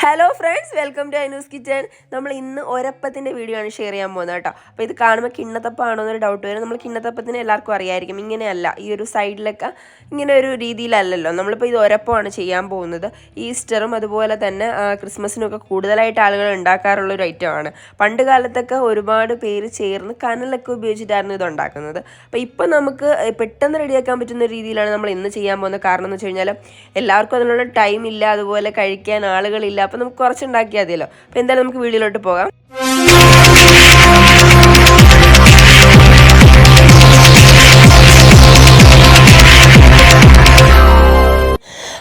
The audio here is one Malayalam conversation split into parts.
Hello friends, welcome to Ainu's kitchen. നമ്മൾ ഇന്ന് ഒരപ്പത്തിൻ്റെ വീഡിയോ ആണ് ഷെയർ ചെയ്യാൻ പോകുന്നത് കേട്ടോ. അപ്പോൾ ഇത് കാണുമ്പോൾ കിണ്ണത്തപ്പമാണോ എന്നൊരു ഡൗട്ട് വരും. നമ്മൾ കിണ്ണത്തപ്പത്തിന് എല്ലാവർക്കും അറിയായിരിക്കും, ഇങ്ങനെയല്ല, ഈ ഒരു സൈഡിലൊക്കെ ഇങ്ങനെ ഒരു രീതിയിലല്ലല്ലോ. നമ്മളിപ്പോൾ ഇത് ഒരപ്പമാണ് ചെയ്യാൻ പോകുന്നത്. ഈസ്റ്ററും അതുപോലെ തന്നെ ക്രിസ്മസിനൊക്കെ കൂടുതലായിട്ട് ആളുകൾ ഉണ്ടാക്കാറുള്ളൊരു ഐറ്റമാണ്. പണ്ട് കാലത്തൊക്കെ ഒരുപാട് പേര് ചേർന്ന് കനലൊക്കെ ഉപയോഗിച്ചിട്ടായിരുന്നു ഇത് ഉണ്ടാക്കുന്നത്. അപ്പോൾ ഇപ്പം നമുക്ക് പെട്ടെന്ന് റെഡിയാക്കാൻ പറ്റുന്ന രീതിയിലാണ് നമ്മൾ ഇന്ന് ചെയ്യാൻ പോകുന്നത്. കാരണം എന്ന് വെച്ച് കഴിഞ്ഞാൽ എല്ലാവർക്കും അതിനുള്ള ടൈം ഇല്ല, അതുപോലെ കഴിക്കാൻ ആളുകളില്ല. അപ്പോൾ നമുക്ക് കുറച്ചുണ്ടാക്കിയാൽ മതിയല്ലോ. അപ്പോൾ എന്തായാലും നമുക്ക് വീഡിയോയിലോട്ട് പോകാം.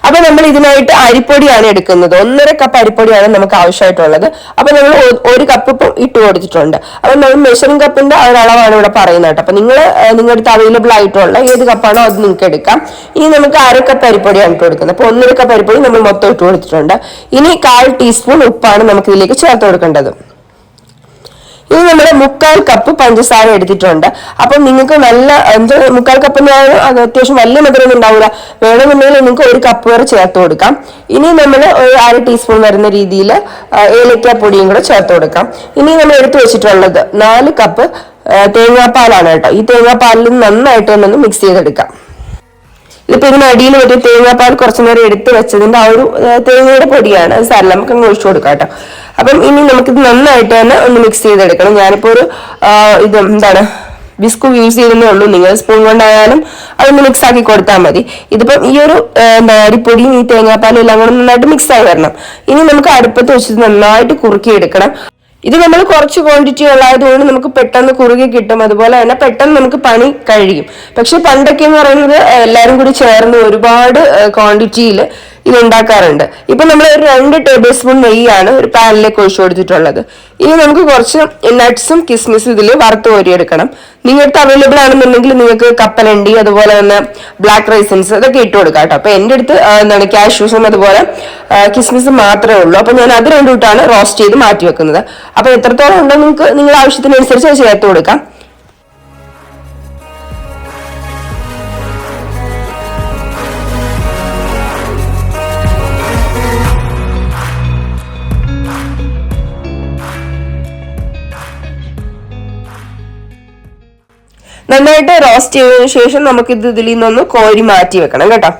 അപ്പോൾ നമ്മൾ ഇതിനായിട്ട് അരിപ്പൊടിയാണ് എടുക്കുന്നത്. 1.5 കപ്പ് അരിപ്പൊടിയാണ് നമുക്ക് ആവശ്യമായിട്ടുള്ളത്. അപ്പോൾ നമ്മൾ 1 കപ്പ് ഇപ്പം ഇട്ട് കൊടുത്തിട്ടുണ്ട്. അപ്പോൾ നമ്മൾ മെഷറിംഗ് കപ്പിന്റെ ഒരളവാണ് ഇവിടെ പറയുന്നത് കേട്ടോ. അപ്പോൾ നിങ്ങളുടെ അടുത്ത് അവൈലബിൾ ആയിട്ടുള്ള ഏത് കപ്പാണോ അത് നിങ്ങൾക്ക് എടുക്കാം. ഇനി നമുക്ക് 1/2 കപ്പ് അരിപ്പൊടിയാണ് ഇട്ട് കൊടുക്കുന്നത്. അപ്പോൾ 1.5 കപ്പ് അരിപ്പൊടി നമ്മൾ മൊത്തം ഇട്ട് കൊടുത്തിട്ടുണ്ട്. ഇനി 1/4 ടീസ്പൂൺ ഉപ്പാണ് നമുക്ക് ഇതിലേക്ക് ചേർത്ത് കൊടുക്കേണ്ടത്. ഇനി നമ്മൾ 1/4 കപ്പ് പഞ്ചസാര എടുത്തിട്ടുണ്ട്. അപ്പം നിങ്ങൾക്ക് നല്ല 1/4 കപ്പ് എന്ന് പറഞ്ഞാൽ അത് അത്യാവശ്യം വലിയ മധുരം ഉണ്ടാവില്ല. വേണമെന്നുണ്ടെങ്കിൽ നിങ്ങൾക്ക് 1 കപ്പ് വരെ ചേർത്ത് കൊടുക്കാം. ഇനി നമ്മൾ ഒരു 1/2 ടീസ്പൂൺ വരുന്ന രീതിയിൽ ഏലക്കാപ്പൊടിയും കൂടെ ചേർത്ത് കൊടുക്കാം. ഇനി നമ്മൾ എടുത്തു വെച്ചിട്ടുള്ളത് 4 കപ്പ് തേങ്ങാപ്പാലാണ് കേട്ടോ. ഈ തേങ്ങാപ്പാലിൽ നന്നായിട്ട് തന്നെ മിക്സ് ചെയ്തെടുക്കാം. ഇതിപ്പോൾ ഇതിന് അടിയിൽ ഒരു തേങ്ങാപ്പാൽ കുറച്ചു നേരം എടുത്ത് വെച്ചതിന്റെ ആ ഒരു തേങ്ങയുടെ പൊടിയാണ്. അത് സാരമില്ല, നമുക്ക് അങ്ങ് ഒഴിച്ചു കൊടുക്കാം കേട്ടോ. അപ്പം ഇനി നമുക്കിത് നന്നായിട്ട് തന്നെ ഒന്ന് മിക്സ് ചെയ്തെടുക്കണം. ഞാനിപ്പോൾ ഒരു എന്താണ് വിസ്കു യൂസ് ചെയ്യുന്നേ ഉള്ളൂ. നിങ്ങൾ സ്പൂൺ കൊണ്ടായാലും അതൊന്ന് മിക്സ് ആക്കി കൊടുത്താൽ മതി. ഇതിപ്പം ഈ ഒരു അരിപ്പൊടിയും ഈ തേങ്ങാപ്പാലും എല്ലാം കൂടെ നന്നായിട്ട് മിക്സ് ആയി വരണം. ഇനി നമുക്ക് അടുപ്പത്ത് വെച്ചിട്ട് നന്നായിട്ട് കുറുക്കിയെടുക്കണം. ഇത് നമ്മൾ കുറച്ച് ക്വാണ്ടിറ്റി ഉള്ളതുകൊണ്ട് നമുക്ക് പെട്ടെന്ന് കുറുകി കിട്ടും. അതുപോലെ തന്നെ പെട്ടെന്ന് നമുക്ക് പണി കഴിയും. പക്ഷെ പണ്ടൊക്കെ എന്ന് പറയുന്നത് എല്ലാവരും കൂടി ചേർന്ന് ഒരുപാട് ക്വാണ്ടിറ്റിയിൽ ഇത് ഉണ്ടാക്കാറുണ്ട്. ഇപ്പൊ നമ്മൾ ഒരു 2 ടേബിൾ സ്പൂൺ നെയ്യാണ് ഒരു പാനിലേക്ക് ഒഴിച്ചു കൊടുത്തിട്ടുള്ളത്. ഇനി നമുക്ക് കുറച്ച് നട്ട്സും കിസ്മിസും ഇതിൽ വറുത്ത് കോരിയെടുക്കണം. നിങ്ങൾക്ക് അവൈലബിൾ ആണെന്നുണ്ടെങ്കിൽ നിങ്ങൾക്ക് കപ്പലണ്ടി അതുപോലെ തന്നെ ബ്ലാക്ക് റൈസൻസ് അതൊക്കെ ഇട്ട് കൊടുക്കാം കേട്ടോ. അപ്പൊ എന്റെ അടുത്ത് കാഷ്യൂസും അതുപോലെ കിസ്മിസും മാത്രമേ ഉള്ളൂ. അപ്പൊ ഞാൻ അത് രണ്ടും ഇട്ടാണ് റോസ്റ്റ് ചെയ്ത് മാറ്റി വെക്കുന്നത്. അപ്പൊ എത്രത്തോളം ഉണ്ടോ നിങ്ങൾക്ക് നിങ്ങളുടെ ആവശ്യത്തിനനുസരിച്ച് അത് ചേർത്ത് കൊടുക്കാം. നന്നായിട്ട് റോസ്റ്റ് ചെയ്തതിനു ശേഷം നമുക്ക് ഇതിൽ നിന്നൊന്ന് കോരി മാറ്റി വെക്കണം കേട്ടോ.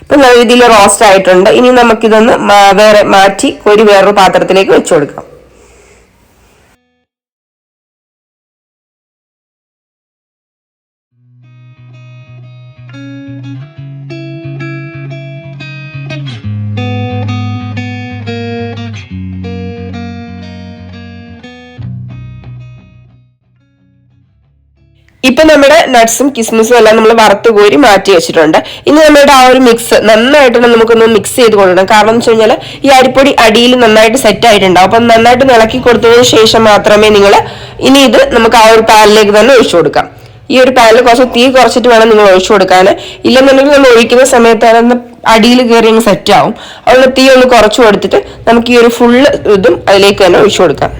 ഇപ്പൊ നല്ല രീതിയിൽ റോസ്റ്റ് ആയിട്ടുണ്ട്. ഇനി നമുക്കിതൊന്ന് വേറെ മാറ്റി കോരി വേറൊരു പാത്രത്തിലേക്ക് വെച്ചു കൊടുക്കാം. ഇപ്പൊ നമ്മുടെ നട്ട്സും കിസ്മിസും എല്ലാം നമ്മൾ വറുത്ത് കോരി മാറ്റി വെച്ചിട്ടുണ്ട്. ഇനി നമ്മുടെ ആ ഒരു മിക്സ് നന്നായിട്ട് നമുക്കൊന്ന് മിക്സ് ചെയ്ത് കൊടുക്കണം. കാരണം എന്ന് വെച്ച് കഴിഞ്ഞാൽ ഈ അരിപ്പൊടി അടിയിൽ നന്നായിട്ട് സെറ്റ് ആയിട്ടുണ്ടാവും. അപ്പം നന്നായിട്ട് ഇളക്കി കൊടുത്തതിന് ശേഷം മാത്രമേ നിങ്ങൾ ഇനി ഇത് നമുക്ക് ആ ഒരു പാനിലേക്ക് തന്നെ ഒഴിച്ചു കൊടുക്കാം. ഈ ഒരു പാനിൽ കുറച്ച് തീ കുറച്ചിട്ട് വേണം നിങ്ങൾ ഒഴിച്ചു കൊടുക്കാൻ. ഇല്ലെന്നുണ്ടെങ്കിൽ നമ്മൾ ഒഴിക്കുന്ന സമയത്ത് അടിയിൽ കയറി അങ്ങ് സെറ്റ് ആവും. അതുകൊണ്ട് തീ ഒന്ന് കുറച്ചു കൊടുത്തിട്ട് നമുക്ക് ഈ ഒരു ഫുള്ള് ഇതും അതിലേക്ക് തന്നെ ഒഴിച്ചു കൊടുക്കാം.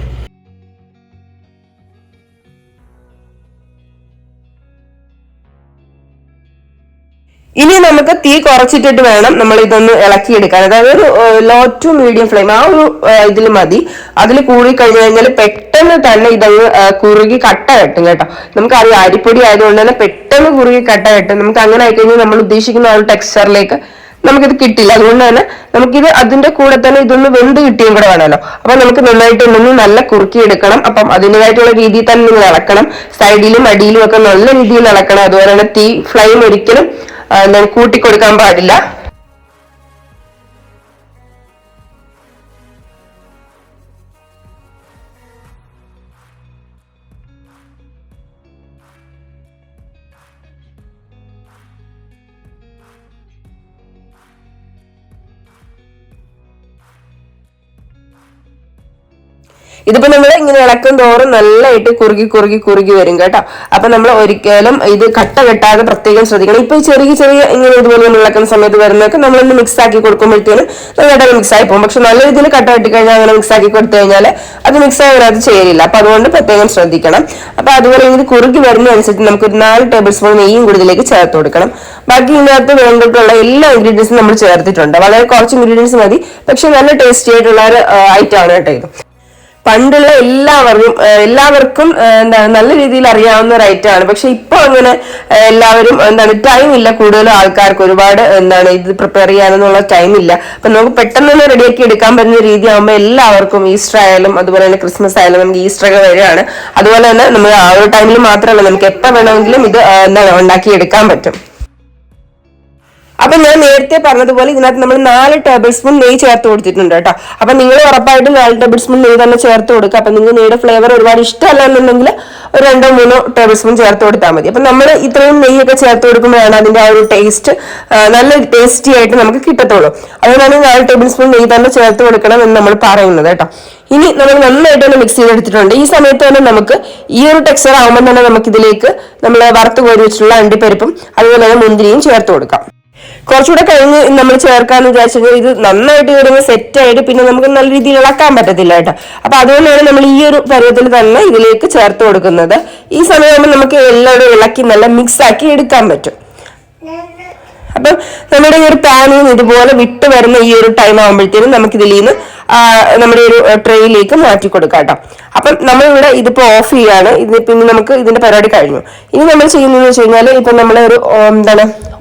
ഇനി നമുക്ക് തീ കുറച്ചിട്ടിട്ട് വേണം നമ്മൾ ഇതൊന്ന് ഇളക്കിയെടുക്കാൻ. അതായത് ഒരു ലോ ടു മീഡിയം ഫ്ലെയിം ആ ഒരു ഇതിൽ മതി. അതിൽ കൂടി കഴിഞ്ഞു കഴിഞ്ഞാൽ പെട്ടെന്ന് തന്നെ ഇതങ്ങ് കുറുകി കട്ട കെട്ടും കേട്ടോ. നമുക്കറിയാം അരിപ്പൊടി ആയതുകൊണ്ട് തന്നെ പെട്ടെന്ന് കുറുകി കട്ട കെട്ടും. നമുക്ക് അങ്ങനെ ആയിക്കഴിഞ്ഞാൽ നമ്മൾ ഉദ്ദേശിക്കുന്ന ആ ഒരു ടെക്സ്ചറിലേക്ക് നമുക്കിത് കിട്ടില്ല. അതുകൊണ്ട് തന്നെ നമുക്കിത് അതിന്റെ കൂടെ തന്നെ ഇതൊന്ന് വെന്ത് കിട്ടിയും കൂടെ വേണമല്ലോ. അപ്പൊ നമുക്ക് നന്നായിട്ട് ഇതൊന്ന് നല്ല കുറുക്കി എടുക്കണം. അപ്പം അതിൻ്റെതായിട്ടുള്ള രീതിയിൽ തന്നെ നിങ്ങൾ ഇളക്കണം. സൈഡിലും അടിയിലും ഒക്കെ നല്ല രീതിയിൽ ഇളക്കണം. അതുപോലെ തന്നെ തീ ഫ്ലെയിം ഒരിക്കലും കൂട്ടിക്കൊടുക്കാൻ പാടില്ല. ഇതിപ്പോ നമ്മൾ ഇങ്ങനെ ഇളക്കും തോറും നല്ലതായിട്ട് കുറുകി വരും കേട്ടോ. അപ്പൊ നമ്മൾ ഒരിക്കലും ഇത് കട്ട കെട്ടാതെ പ്രത്യേകം ശ്രദ്ധിക്കണം. ഇപ്പൊ ചെറിയ ഇങ്ങനെ ഇതുപോലെ നമ്മൾ ഇളക്കുന്ന സമയത്ത് വരുന്നതൊക്കെ നമ്മളൊന്ന് മിക്സ് ആക്കി കൊടുക്കുമ്പോഴത്തേനും നല്ലതായിട്ട് മിക്സ് ആയി പോകും. പക്ഷെ നല്ല രീതിയിൽ കട്ട കെട്ടിക്കഴിഞ്ഞാൽ അങ്ങനെ മിക്സ് ആക്കി കൊടുത്തു കഴിഞ്ഞാൽ അത് മിക്സ് ആകാതെ ചേരില്ല. അപ്പൊ അതുകൊണ്ട് പ്രത്യേകം ശ്രദ്ധിക്കണം. അപ്പൊ അതുപോലെ ഇത് കുറുകി വരുന്നതനുസരിച്ച് നമുക്ക് ഒരു 4 ടേബിൾ സ്പൂൺ നെയ്യും കൂടി ഇതിലേക്ക് ചേർത്ത് കൊടുക്കണം. ബാക്കി ഇതിനകത്ത് വേണ്ടിയിട്ടുള്ള എല്ലാ ഇൻഗ്രീഡിയൻസും നമ്മൾ ചേർത്തിട്ടുണ്ട്. വളരെ കുറച്ച് ഇൻഗ്രീഡിയൻസ് മതി, പക്ഷെ നല്ല ടേസ്റ്റി ആയിട്ടുള്ള ഒരു ഐറ്റം ആണ് കേട്ടോ ഇത്. പണ്ടുള്ള എല്ലാവർക്കും എന്താണ് നല്ല രീതിയിൽ അറിയാവുന്ന ഒരു ഐറ്റം ആണ്. പക്ഷെ ഇപ്പൊ അങ്ങനെ എല്ലാവരും ടൈം ഇല്ല. കൂടുതലും ആൾക്കാർക്ക് ഒരുപാട് ഇത് പ്രിപ്പയർ ചെയ്യാനെന്നുള്ള ടൈം ഇല്ല. അപ്പൊ നമുക്ക് പെട്ടെന്ന് തന്നെ റെഡിയാക്കി എടുക്കാൻ പറ്റുന്ന രീതി ആകുമ്പോൾ എല്ലാവർക്കും ഈസ്റ്റർ ആയാലും അതുപോലെ തന്നെ ക്രിസ്മസ് ആയാലും നമുക്ക് ഈസ്റ്റർ ഒക്കെ വരികയാണ്. അതുപോലെ തന്നെ നമ്മൾ ആ ഒരു ടൈമിൽ മാത്രമല്ല, നമുക്ക് എപ്പോൾ വേണമെങ്കിലും ഇത് ഉണ്ടാക്കി എടുക്കാൻ പറ്റും. അപ്പൊ ഞാൻ നേരത്തെ പറഞ്ഞതുപോലെ ഇതിനകത്ത് നമ്മൾ 4 ടേബിൾ സ്പൂൺ നെയ്യ് ചേർത്ത് കൊടുത്തിട്ടുണ്ട് കേട്ടോ. അപ്പൊ നിങ്ങൾ ഉറപ്പായിട്ടും 4 ടേബിൾ സ്പൂൺ നെയ്യ് തന്നെ ചേർത്ത് കൊടുക്കുക. അപ്പൊ നിങ്ങൾ നെയ്യുടെ ഫ്ലേവർ ഒരുപാട് ഇഷ്ടമല്ല എന്നുണ്ടെങ്കിൽ ഒരു 2-3 ടേബിൾ സ്പൂൺ ചേർത്ത് കൊടുത്താൽ മതി. അപ്പൊ നമ്മൾ ഇത്രയും നെയ്യൊക്കെ ചേർത്ത് കൊടുക്കുമ്പോഴാണ് അതിന്റെ ആ ഒരു ടേസ്റ്റ് നല്ല ടേസ്റ്റി ആയിട്ട് നമുക്ക് കിട്ടത്തുള്ളൂ. അതുകൊണ്ടാണ് 4 ടേബിൾ സ്പൂൺ നെയ്യ് തന്നെ ചേർത്ത് കൊടുക്കണം എന്ന് നമ്മൾ പറയുന്നത് കേട്ടോ. ഇനി നമ്മൾ നന്നായിട്ട് തന്നെ മിക്സ് ചെയ്തെടുത്തിട്ടുണ്ട്. ഈ സമയത്ത് തന്നെ നമുക്ക് ഈ ഒരു ടെക്സ്ചർ ആകുമ്പോൾ തന്നെ നമുക്ക് ഇതിലേക്ക് നമ്മൾ വറുത്ത് കോരി വെച്ചിട്ടുള്ള അണ്ടിപ്പരിപ്പും അതുപോലെ തന്നെ മുന്തിരിയും ചേർത്ത് കൊടുക്കാം. കുറച്ചുകൂടെ കഴിഞ്ഞ് നമ്മൾ ചേർക്കാന്ന് വിചാരിച്ചാൽ ഇത് നന്നായിട്ട് വരുമ്പോൾ സെറ്റ് ആയിട്ട് പിന്നെ നമുക്ക് നല്ല രീതിയിൽ ഇളക്കാൻ പറ്റത്തില്ല കേട്ടോ. അപ്പൊ അതുകൊണ്ടാണ് നമ്മൾ ഈ ഒരു പരുവത്തിൽ തന്നെ ഇതിലേക്ക് ചേർത്ത് കൊടുക്കുന്നത്. ഈ സമയമാകുമ്പോൾ നമുക്ക് എല്ലാവരും ഇളക്കി നല്ല മിക്സ് ആക്കി എടുക്കാൻ പറ്റും. അപ്പം നമ്മുടെ ഈ ഒരു പാനിൽ നിന്ന് ഇതുപോലെ വിട്ട് വരുന്ന ഈ ഒരു ടൈം ആകുമ്പോഴത്തേനും നമുക്ക് ഇതിൽ നിന്ന് നമ്മുടെ ഒരു ട്രേയിലേക്ക് മാറ്റി കൊടുക്കാം കേട്ടോ. അപ്പം നമ്മളിവിടെ ഇതിപ്പോ ഓഫ് ചെയ്യാണ്. പിന്നെ നമുക്ക് ഇതിന്റെ പരിപാടി കഴിഞ്ഞു. ഇനി നമ്മൾ ചെയ്യുന്നതെന്ന് വെച്ച് കഴിഞ്ഞാൽ ഇപ്പൊ നമ്മളെ ഒരു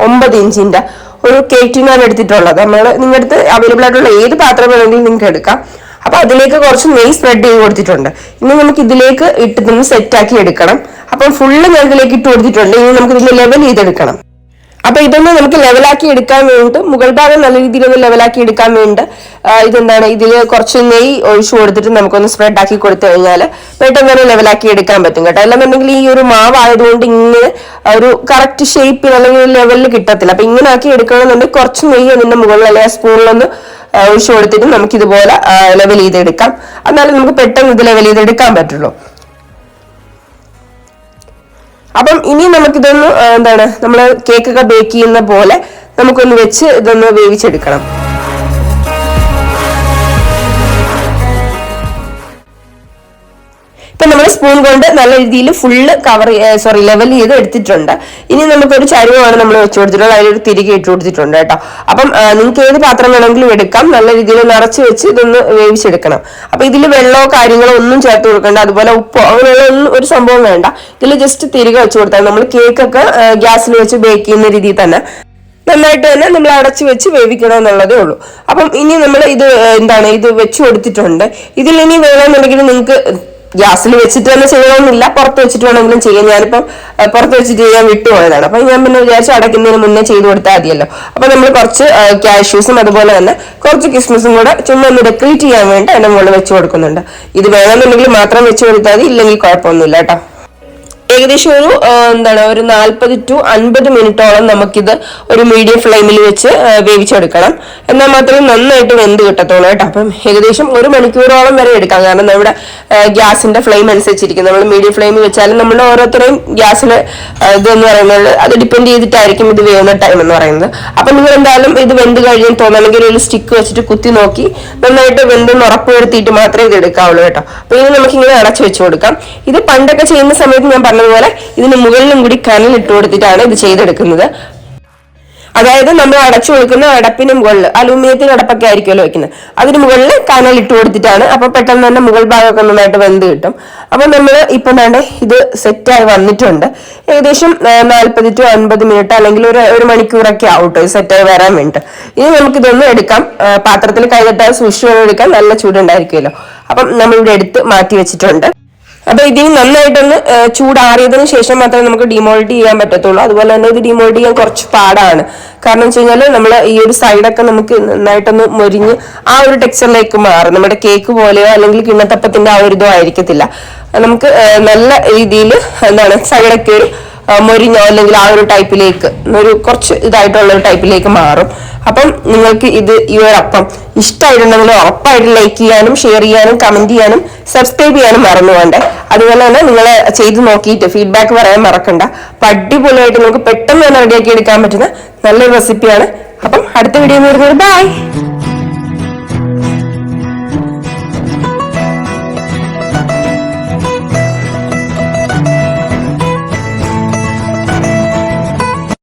9 ഇഞ്ചിന്റെ ഒരു കേക്ക് ടിന്നാണ് എടുത്തിട്ടുള്ളത്. നിങ്ങളുടെ അടുത്ത് അവൈലബിൾ ആയിട്ടുള്ള ഏത് പാത്രം വേണമെങ്കിലും നിങ്ങൾക്ക് എടുക്കാം. അപ്പൊ അതിലേക്ക് കുറച്ച് നെയ്യ് സ്പ്രെഡ് ചെയ്ത് കൊടുത്തിട്ടുണ്ട്. ഇനി നമുക്ക് ഇതിലേക്ക് ഇട്ട് സെറ്റ് ആക്കി എടുക്കണം. അപ്പം ഫുള്ള് ഞാൻ ഇതിലേക്ക് ഇട്ട് കൊടുത്തിട്ടുണ്ട്. ഇനി നമുക്ക് ഇതിൽ ലെവൽ ചെയ്തെടുക്കണം. അപ്പൊ ഇതൊന്ന് നമുക്ക് ലെവലാക്കി എടുക്കാൻ വേണ്ടിട്ട് മുകൾ ഭാഗം നല്ല രീതിയിൽ ഒന്ന് ലെവലാക്കി എടുക്കാൻ വേണ്ടി ഇതിൽ കുറച്ച് നെയ്യ് ഒഴിച്ചു കൊടുത്തിട്ട് നമുക്കൊന്ന് സ്പ്രെഡ് ആക്കി കൊടുത്തു കഴിഞ്ഞാൽ പെട്ടെന്ന് തന്നെ ലെവലാക്കി എടുക്കാൻ പറ്റും കേട്ടോ. അല്ലെന്നുണ്ടെങ്കിൽ ഈ ഒരു മാവ് ആയതുകൊണ്ട് ഇങ്ങനെ ഒരു കറക്റ്റ് ഷേപ്പിൽ അല്ലെങ്കിൽ ലെവലിൽ കിട്ടത്തില്ല. അപ്പൊ ഇങ്ങനെ ആക്കി എടുക്കണമെന്നുണ്ടെങ്കിൽ കുറച്ച് നെയ്യ് അതിന്റെ മുകളിൽ അല്ലെങ്കിൽ സ്പൂണിലൊന്ന് ഒഴിച്ചു കൊടുത്തിട്ട് നമുക്ക് ഇതുപോലെ ലെവൽ ചെയ്തെടുക്കാം. എന്നാലും നമുക്ക് പെട്ടെന്ന് ഇത് ലെവൽ ചെയ്തെടുക്കാൻ പറ്റുള്ളൂ. അപ്പം ഇനി നമുക്കിതൊന്ന് നമ്മൾ കേക്കൊക്കെ ബേക്ക് ചെയ്യുന്ന പോലെ നമുക്കൊന്ന് വെച്ച് ഇതൊന്ന് വേവിച്ചെടുക്കണം. ഇപ്പൊ നമ്മൾ സ്പൂൺ കൊണ്ട് നല്ല രീതിയിൽ ഫുള്ള് ലെവൽ ചെയ്ത് എടുത്തിട്ടുണ്ട്. ഇനി നമുക്കൊരു ചരുവമാണ് നമ്മൾ വെച്ച് കൊടുത്തിട്ടുള്ളത്. അതിലൊരു തിരികെ ഇട്ട് കൊടുത്തിട്ടുണ്ട് കേട്ടോ. അപ്പം നിങ്ങൾക്ക് ഏത് പാത്രം വേണമെങ്കിലും എടുക്കാം. നല്ല രീതിയിൽ നിറച്ച് വെച്ച് ഇതൊന്ന് വേവിച്ചെടുക്കണം. അപ്പൊ ഇതിൽ വെള്ളമോ കാര്യങ്ങളോ ഒന്നും ചേർത്ത് കൊടുക്കണ്ട. അതുപോലെ ഉപ്പോ അങ്ങനെയുള്ള ഒന്നും ഒരു സംഭവം വേണ്ട. ഇതിൽ ജസ്റ്റ് തിരികെ വെച്ച് കൊടുത്താൽ നമ്മൾ കേക്കൊക്കെ ഗ്യാസിൽ വെച്ച് ബേക്ക് ചെയ്യുന്ന രീതിയിൽ തന്നെ നന്നായിട്ട് തന്നെ നമ്മൾ അടച്ചു വെച്ച് വേവിക്കണം എന്നുള്ളതേ ഉള്ളൂ. അപ്പം ഇനി നമ്മൾ ഇത് വെച്ച് കൊടുത്തിട്ടുണ്ട്. ഇതിൽ ഇനി വേണമെന്നുണ്ടെങ്കിൽ നിങ്ങൾക്ക് ഗ്യാസിൽ വെച്ചിട്ട് തന്നെ ചെയ്യണമെന്നില്ല, പുറത്ത് വെച്ചിട്ട് വേണമെങ്കിലും ചെയ്യാം. ഞാനിപ്പം പുറത്ത് വെച്ചിട്ട് ചെയ്യാൻ വിട്ടുപോയതാണ്. അപ്പൊ ഞാൻ പിന്നെ വിചാരിച്ചു അടയ്ക്കുന്നതിന് മുന്നേ ചെയ്ത് കൊടുത്താൽ മതിയല്ലോ. അപ്പൊ നമ്മൾ കുറച്ച് കാഷ്യൂസും അതുപോലെ തന്നെ കുറച്ച് കിസ്മിസും കൂടെ ചുമ്മാ ഒന്ന് ഡെക്കറേറ്റ് ചെയ്യാൻ വേണ്ടി അതിന്റെ മുകളിൽ വെച്ച് കൊടുക്കുന്നുണ്ട്. ഇത് വേണമെന്നുണ്ടെങ്കിൽ മാത്രം വെച്ച് കൊടുത്താൽ മതി, ഇല്ലെങ്കിൽ കുഴപ്പമൊന്നുമില്ല കേട്ടോ. ഏകദേശം ഒരു 40 to 50 മിനിറ്റോളം നമുക്കിത് ഒരു മീഡിയം ഫ്ലെയിമിൽ വെച്ച് വേവിച്ചെടുക്കണം. എന്നാൽ മാത്രമേ നന്നായിട്ട് വെന്ത് കിട്ടത്തുള്ളൂ കേട്ടോ. അപ്പം ഏകദേശം 1 മണിക്കൂറോളം വരെ എടുക്കാം. കാരണം നമ്മുടെ ഗ്യാസിന്റെ ഫ്ലെയിം അനുസരിച്ചിരിക്കും. നമ്മൾ മീഡിയം ഫ്ലെയിമിൽ വെച്ചാലും നമ്മുടെ ഓരോരുത്തരെയും ഗ്യാസിന് ഇതെന്ന് പറയുന്നത് അത് ഡിപ്പെൻഡ് ചെയ്തിട്ടായിരിക്കും ഇത് വേവുന്ന ടൈം എന്ന് പറയുന്നത്. അപ്പൊ നിങ്ങൾ എന്തായാലും ഇത് വെന്ത് കഴിഞ്ഞ് തോന്നണമെങ്കിൽ ഒരു സ്റ്റിക്ക് വെച്ചിട്ട് കുത്തി നോക്കി നന്നായിട്ട് വെന്തെന്ന് ഉറപ്പ് വരുത്തിയിട്ട് മാത്രമേ ഇത് എടുക്കാവുള്ളൂ കേട്ടോ. അപ്പൊ ഇനി നമുക്കിങ്ങനെ അടച്ചു വെച്ച് കൊടുക്കാം. ഇത് പണ്ടൊക്കെ ചെയ്യുന്ന സമയത്ത് ഞാൻ പറഞ്ഞതുപോലെ ഇതിന് മുകളിലും കൂടി കനൽ ഇട്ട് കൊടുത്തിട്ടാണ് ഇത് ചെയ്തെടുക്കുന്നത്. അതായത് നമ്മൾ അടച്ചു കൊടുക്കുന്ന അടപ്പിന് മുകളിൽ അലൂമിനിയത്തിന്റെ അടപ്പൊക്കെ ആയിരിക്കുമല്ലോ വെക്കുന്നത്, അതിന് മുകളിൽ കനൽ ഇട്ട് കൊടുത്തിട്ടാണ്. അപ്പൊ പെട്ടെന്ന് തന്നെ മുകൾ ഭാഗമൊക്കെ നന്നായിട്ട് വെന്ത് കിട്ടും. അപ്പൊ നമ്മൾ ഇപ്പൊ ഇത് സെറ്റായി വന്നിട്ടുണ്ട്. ഏകദേശം 40 to 50 മിനിറ്റ് അല്ലെങ്കിൽ ഒരു മണിക്കൂറൊക്കെ ആവട്ടോ ഇത് സെറ്റായി വരാൻ വേണ്ടിട്ട്. ഇനി നമുക്കിതൊന്ന് എടുക്കാം. പാത്രത്തിൽ കൈതട്ടാൽ സൂക്ഷിച്ചു എടുക്കാൻ നല്ല ചൂടുണ്ടായിരിക്കുമല്ലോ. അപ്പം നമ്മളിവിടെ എടുത്ത് മാറ്റി വെച്ചിട്ടുണ്ട്. അപ്പൊ ഇതിന് നന്നായിട്ടൊന്ന് ചൂടാറിയതിനു ശേഷം മാത്രമേ നമുക്ക് ഡിമോൾഡ് ചെയ്യാൻ പറ്റത്തുള്ളൂ. അതുപോലെ തന്നെ ഇത് ഡിമോൾഡ് ചെയ്യാൻ കുറച്ച് പാടാണ്. കാരണം വെച്ച് കഴിഞ്ഞാൽ നമ്മൾ ഈ ഒരു സൈഡൊക്കെ നമുക്ക് നന്നായിട്ടൊന്ന് മൊരിഞ്ഞ് ആ ഒരു ടെക്സ്ചറിലേക്ക് മാറും. നമ്മുടെ കേക്ക് പോലെയോ അല്ലെങ്കിൽ കിണ്ണത്തപ്പത്തിന്റെ ആ ഒരു ഇതോ ആയിരിക്കത്തില്ല. നമുക്ക് നല്ല രീതിയിൽ സൈഡൊക്കെ ഒരു മൊരിഞ്ഞോ അല്ലെങ്കിൽ ആ ഒരു ടൈപ്പിലേക്ക് ഒരു കുറച്ച് ഇതായിട്ടുള്ള ഒരു ടൈപ്പിലേക്ക് മാറും. അപ്പം നിങ്ങൾക്ക് ഈ ഒരു അപ്പം ഇഷ്ടമായിട്ടുണ്ടെങ്കിൽ ഉറപ്പായിട്ട് ലൈക്ക് ചെയ്യാനും ഷെയർ ചെയ്യാനും കമന്റ് ചെയ്യാനും സബ്സ്ക്രൈബ് ചെയ്യാനും മറന്നു വേണ്ടേ. അതുപോലെ തന്നെ നിങ്ങൾ ചെയ്ത് നോക്കിയിട്ട് ഫീഡ്ബാക്ക് പറയാൻ മറക്കണ്ട. അപ്പൊ അടിപൊളിയായിട്ട് നമുക്ക് പെട്ടെന്ന് തന്നെ റെഡിയാക്കി എടുക്കാൻ പറ്റുന്ന നല്ലൊരു റെസിപ്പിയാണ്. അപ്പം അടുത്ത വീഡിയോ വരുന്നത് ബൈ.